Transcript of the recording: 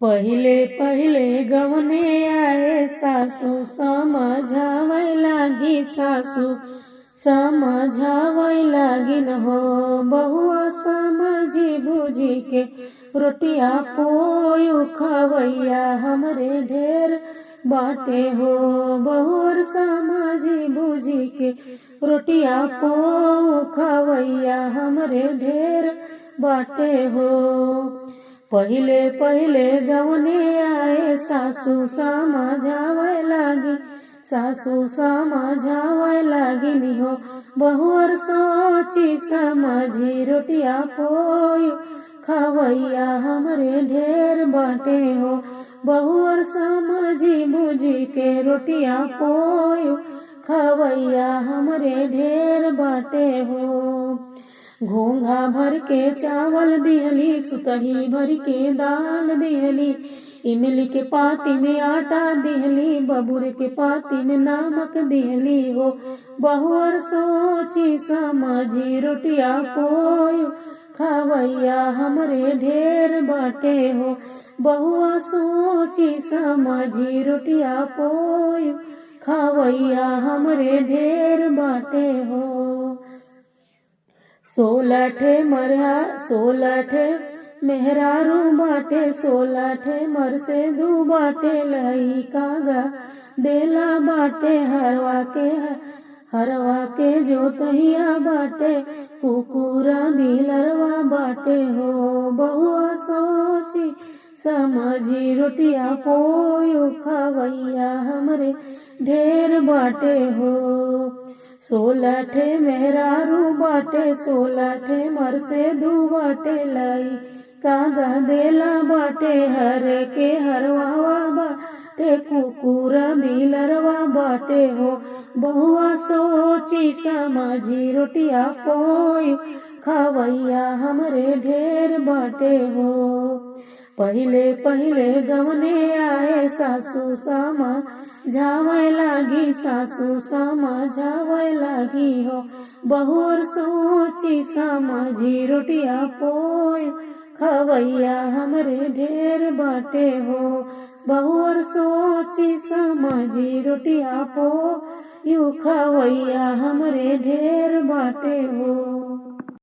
पहिले पहिले गवने आए सासू समझावै लागी, सासू समझावै लागिन हो। बहुआ समझी बुझी के रोटिया पोयु खवैया हमरे ढेर बाटे हो। बहुर समझी बुझी के रोटिया पोयु खवैया हमरे ढेर बाटे हो। पहिले पहिले गवने आए सासू समझावै लागी, सासू समझावै लागिन हो। बहुअर सोची समझी रोटिया पोयु खवैया हमरे ढेर बाटे हो। बहुअर समझी बुझी के रोटिया पोयु खवैया हमरे ढेर बाटे हो। घोंघा भर के चावल दिहली, सुतही भर के दाल दिहली, इमली के पाती में आटा दिहली, बबूर के पाती में नमक दिहली हो। बहुअर सोची समझी रोटिया पोयु खवैया हमरे ढेर बाटे हो। बहुआ सोची समझी रोटिया पोयु खवैया हमरे ढेर बाटे हो। 16 मेहरारू बाटे, 16 मर से दू बाटे, लई कागा देला बाटे, हरवा के जोतहिया बाटे, कुकुरा दिलरवा बाटे हो। बहुआ सोची समझी रोटिया पोयु खवैया हमरे ढेर बाटे हो। 16 मेहरारू बाटे, 16 मर से दू बाटे, लई कागा देला बाटे, हरे के हरवा बाटे, कुकुरा बिलरवा बाटे हो। बहुआ सोची समझी रोटिया पोयु खवैया हमरे ढेर बाटे हो। पहिले पहिले गवने आए सासू समझावै लागी, सासू समझावै लागी हो। बहुअर सोची समझी रोटिया पोयु खवैया हमरे ढेर बाटे हो। बहुअर सोची समझी रोटिया पोयु खवैया हमरे ढेर बाटे हो।